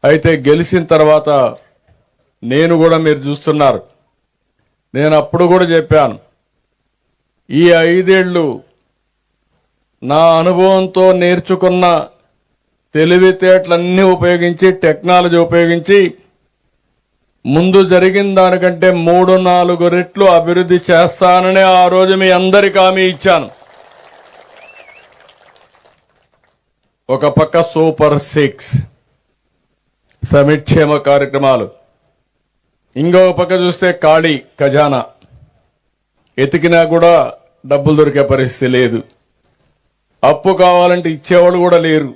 అయితే గెలిచిన తర్వాత నేను కూడా మీరు చూస్తున్నారు, నేను అప్పుడు కూడా చెప్పాను, ఈ 5 ఏళ్ళు నా అనుభవంతో నేర్చుకున్న తెలివితేటలన్నీ ఉపయోగించి, టెక్నాలజీ ఉపయోగించి ముందు జరిగిన దానికంటే 3-4 రెట్లు అభివృద్ధి చేస్తానని ఆ రోజు మీ అందరికీ హామీ ఇచ్చాను. ఒక పక్క సూపర్ 6 సంక్షేమ కార్యక్రమాలు, ఇంకో పక్క చూస్తే ఖాళీ ఖజానా, ఎతికినా కూడా డబ్బులు దొరికే పరిస్థితి లేదు. అప్పు కావాలంటే ఇచ్చేవాళ్ళు కూడా లేరు.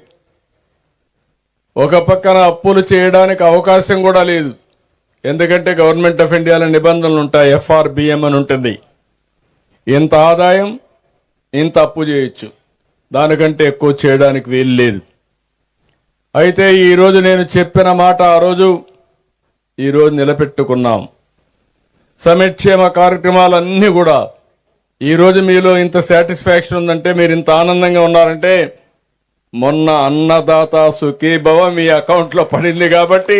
ఒక పక్కన అప్పులు చేయడానికి అవకాశం కూడా లేదు. ఎందుకంటే గవర్నమెంట్ ఆఫ్ ఇండియాలో నిబంధనలు ఉంటాయి, FRBM అని ఉంటుంది. ఇంత ఆదాయం ఇంత అప్పు చేయొచ్చు, దానికంటే ఎక్కువ చేయడానికి వీలు లేదు. అయితే ఈరోజు నేను చెప్పిన మాట ఆ రోజు ఈరోజు నిలబెట్టుకున్నాం. సంక్షేమ కార్యక్రమాలన్నీ కూడా ఈరోజు మీలో ఇంత సాటిస్ఫాక్షన్ ఉందంటే, మీరు ఇంత ఆనందంగా ఉన్నారంటే మొన్న అన్నదాత సుఖీభవ మీ అకౌంట్లో పడింది కాబట్టి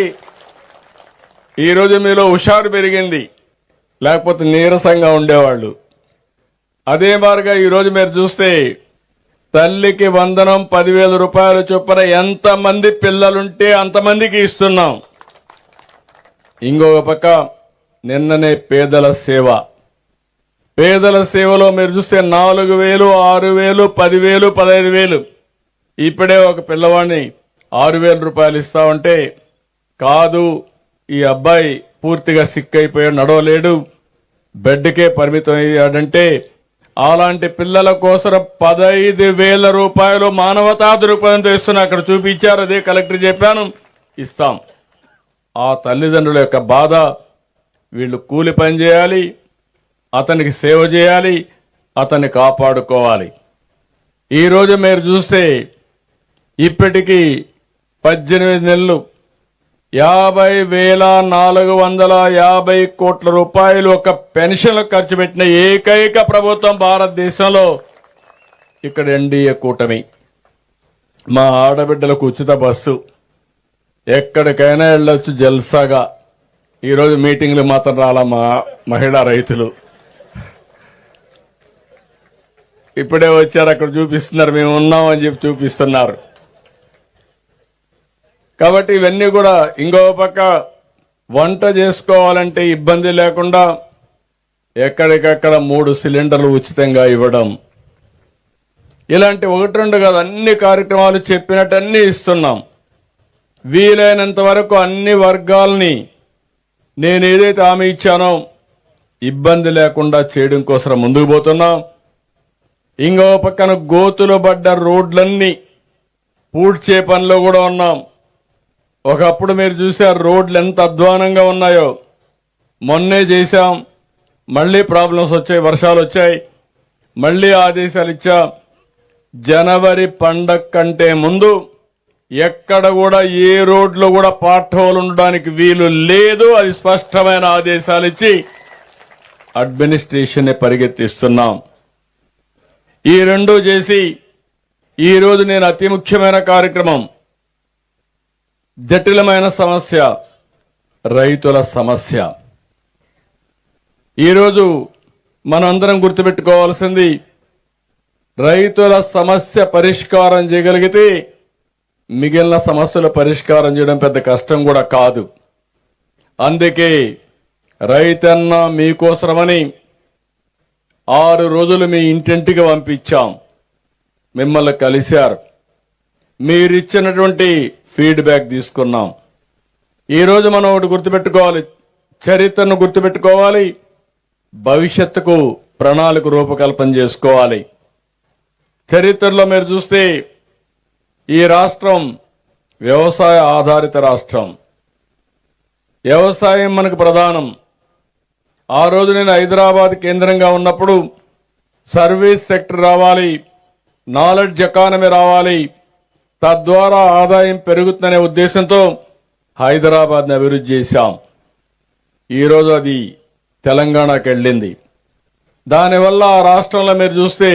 ఈరోజు మీలో హుషారు పెరిగింది, లేకపోతే నీరసంగా ఉండేవాళ్ళు. అదే మాదిరిగా ఈరోజు మీరు చూస్తే తల్లికి వందనం 10,000 రూపాయలు చొప్పున ఎంతమంది పిల్లలుంటే అంతమందికి ఇస్తున్నాం. ఇంకొక పక్క నిన్ననే పేదల సేవ, పేదల సేవలో మీరు చూస్తే 4,000, 6,000, 10,000, 15,000. ఇప్పుడే ఒక పిల్లవాడిని 6,000 రూపాయలు ఇస్తామంటే, కాదు ఈ అబ్బాయి పూర్తిగా సిక్ అయిపోయాడు, నడవలేడు, బెడ్కే పరిమితం అయ్యాడంటే అలాంటి పిల్లల కోసం 15,000 రూపాయలు మానవతా దృక్పథంతో ఇస్తున్నా. అక్కడ చూపించారు, అదే కలెక్టర్ చెప్పాను, ఇస్తాం. ఆ తల్లిదండ్రుల యొక్క బాధ, వీళ్ళు కూలి పని చేయాలి, అతనికి సేవ చేయాలి, అతన్ని కాపాడుకోవాలి. ఈరోజు మీరు చూస్తే ఇప్పటికీ 18 నెలలు 50,450 కోట్ల రూపాయలు ఒక పెన్షన్ ఖర్చు పెట్టిన ఏకైక ప్రభుత్వం భారతదేశంలో ఇక్కడ ఎన్డీఏ కూటమి. మా ఆడబిడ్డలకు ఉచిత బస్సు, ఎక్కడికైనా వెళ్ళొచ్చు జల్సాగా. ఈరోజు మీటింగ్లు మాత్రం రాలా మా మహిళా రైతులు, ఇప్పుడే వచ్చారు, అక్కడ చూపిస్తున్నారు, మేము ఉన్నాం అని చెప్పి చూపిస్తున్నారు. కాబట్టి ఇవన్నీ కూడా, ఇంకో పక్క వంట చేసుకోవాలంటే ఇబ్బంది లేకుండా ఎక్కడికక్కడ 3 సిలిండర్లు ఉచితంగా ఇవ్వడం, ఇలాంటి 1-2 కాదు, అన్ని కార్యక్రమాలు చెప్పినట్టు అన్ని ఇస్తున్నాం. వీలైనంత వరకు అన్ని వర్గాల్ని నేను ఏదైతే హామీ ఇచ్చానో ఇబ్బంది లేకుండా చేయడం కోసం ముందుకు పోతున్నాం. ఇంకో పక్కన గోతులు పడ్డ రోడ్లన్నీ పూడ్చే పనిలో కూడా ఉన్నాం. ఒకప్పుడు మీరు చూసారు రోడ్లు ఎంత అధ్వానంగా ఉన్నాయో, మొన్నే చేశాం. మళ్లీ ప్రాబ్లమ్స్ వచ్చాయి, వర్షాలు వచ్చాయి, మళ్లీ ఆదేశాలు ఇచ్చాం. జనవరి పండగ కంటే ముందు ఎక్కడ కూడా ఏ రోడ్లో కూడా పార్ట్ హోల్ ఉండడానికి వీలు లేదు, అది స్పష్టమైన ఆదేశాలు ఇచ్చి అడ్మినిస్ట్రేషన్ పరిగెత్తిస్తున్నాం. ఈ రెండు చేసి ఈరోజు నేను అతి ముఖ్యమైన కార్యక్రమం, జటిలమైన సమస్య, రైతుల సమస్య. ఈరోజు మనందరం గుర్తుపెట్టుకోవాల్సింది, రైతుల సమస్య పరిష్కారం చేయగలిగితే మిగిలిన సమస్యల పరిష్కారం చేయడం పెద్ద కష్టం కూడా కాదు. అందుకే రైతన్న మీకోసమని 6 రోజులు మీ ఇంటింటికి పంపించాం, మిమ్మల్ని కలిశారు, మీరిచ్చినటువంటి ఫీడ్బ్యాక్ తీసుకున్నాం. ఈరోజు మనం ఒకటి గుర్తుపెట్టుకోవాలి, చరిత్రను గుర్తుపెట్టుకోవాలి, భవిష్యత్తుకు ప్రణాళిక రూపకల్పన చేసుకోవాలి. చరిత్రలో మీరు చూస్తే ఈ రాష్ట్రం వ్యవసాయ ఆధారిత రాష్ట్రం, వ్యవసాయం మనకు ప్రధానం. ఆ రోజు నేను హైదరాబాద్ కేంద్రంగా ఉన్నప్పుడు సర్వీస్ సెక్టర్ రావాలి, నాలెడ్జ్ ఎకానమీ రావాలి, తద్వారా ఆదాయం పెరుగుతుందనే ఉద్దేశంతో హైదరాబాద్ని అభివృద్ధి చేశాం. ఈరోజు అది తెలంగాణకు వెళ్ళింది. దానివల్ల ఆ రాష్ట్రంలో మీరు చూస్తే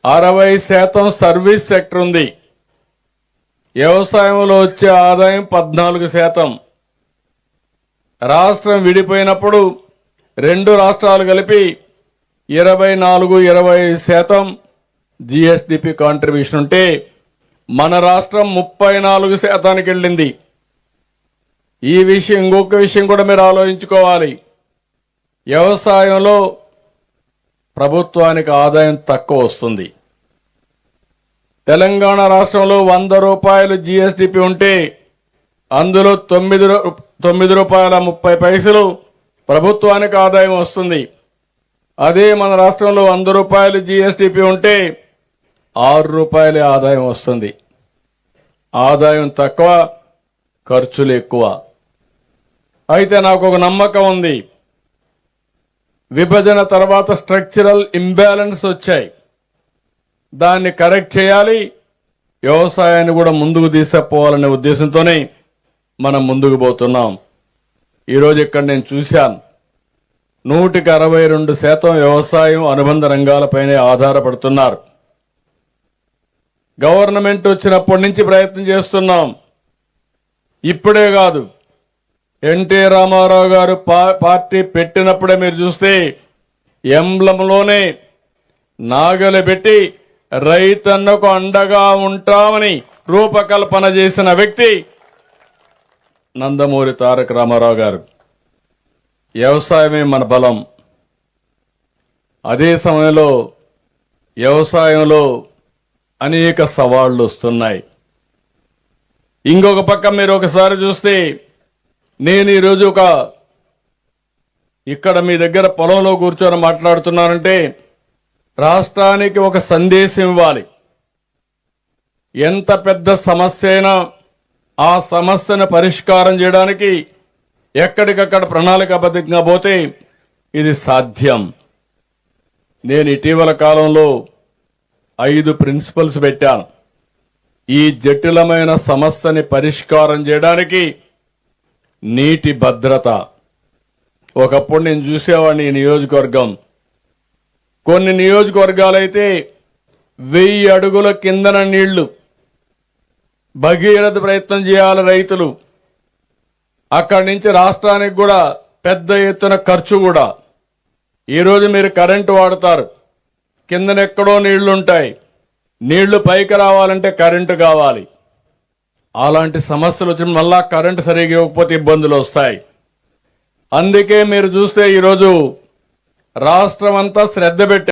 60% సర్వీస్ సెక్టర్ ఉంది. వ్యవసాయంలో వచ్చే ఆదాయం 14%. రాష్ట్రం విడిపోయినప్పుడు రెండు రాష్ట్రాలు కలిపి 24-25% జిఎస్డిపి కాంట్రిబ్యూషన్ ఉంటే మన రాష్ట్రం 34%కి వెళ్ళింది. ఈ విషయం ఇంకొక విషయం కూడా మీరు ఆలోచించుకోవాలి. వ్యవసాయంలో ప్రభుత్వానికి ఆదాయం తక్కువ వస్తుంది. తెలంగాణ రాష్ట్రంలో 100 రూపాయలు జిఎస్డిపి ఉంటే అందులో 9 రూపాయల 30 పైసలు ప్రభుత్వానికి ఆదాయం వస్తుంది. అదే మన రాష్ట్రంలో 100 రూపాయలు జిఎస్డిపి ఉంటే 6 రూపాయల ఆదాయం వస్తుంది. ఆదాయం తక్కువ, ఖర్చులు ఎక్కువ. అయితే నాకు ఒక నమ్మకం ఉంది. విభజన తర్వాత స్ట్రక్చరల్ ఇంబ్యాలెన్స్ వచ్చాయి. దాన్ని కరెక్ట్ చేయాలి. వ్యవసాయాన్ని కూడా ముందుకు తీసుకుపోవాలనే ఉద్దేశంతోనే మనం ముందుకు పోతున్నాం. ఈరోజు ఇక్కడ నేను చూశాను, 162% వ్యవసాయం అనుబంధ రంగాలపైనే ఆధారపడుతున్నారు. గవర్నమెంట్ వచ్చినప్పటి నుంచి ప్రయత్నం చేస్తున్నాం. ఇప్పుడే కాదు, ఎన్టీ రామారావు గారు పార్టీ పెట్టినప్పుడే మీరు చూస్తే ఎంబ్లంలోనే నాగలి పెట్టి రైతన్నకు అండగా ఉంటామని రూపకల్పన చేసిన వ్యక్తి నందమూరి తారక రామారావు గారు. వ్యవసాయమే మన బలం. అదే సమయంలో వ్యవసాయంలో అనేక సవాళ్లు వస్తున్నాయి. ఇంకొక పక్క మీరు ఒకసారి చూస్తే, నేను ఈరోజు ఇక్కడ మీ దగ్గర పొలంలో కూర్చొని మాట్లాడుతున్నానంటే రాష్ట్రానికి ఒక సందేశం ఇవ్వాలి. ఎంత పెద్ద సమస్య అయినా ఆ సమస్యను పరిష్కారం చేయడానికి ఎక్కడికక్కడ ప్రణాళికాబద్ధంగా పోతే ఇది సాధ్యం. నేను ఇటీవల కాలంలో 5 ప్రిన్సిపల్స్ పెట్టాను. ఈ జటిలమైన సమస్యని పరిష్కారం చేయడానికి నీటి భద్రత. ఒకప్పుడు నేను చూసేవాడిని ఈ నియోజకవర్గం. కొన్ని నియోజకవర్గాలైతే 1000 అడుగుల కిందన నీళ్లు, భగీరథ ప్రయత్నం చేయాలి రైతులు. అక్కడి నుంచి రాష్ట్రానికి కూడా పెద్ద ఎత్తున ఖర్చు కూడా. ఈరోజు మీరు కరెంటు వాడతారు, కిందనెక్కడో నీళ్లుంటాయి. నీళ్లు పైకి రావాలంటే కరెంటు కావాలి. అలాంటి సమస్యలు వచ్చి మళ్ళా కరెంటు సరిగ్గా ఇవ్వకపోతే ఇబ్బందులు వస్తాయి. అందుకే మీరు చూస్తే ఈరోజు రాష్ట్రం అంతా శ్రద్ధ పెట్టి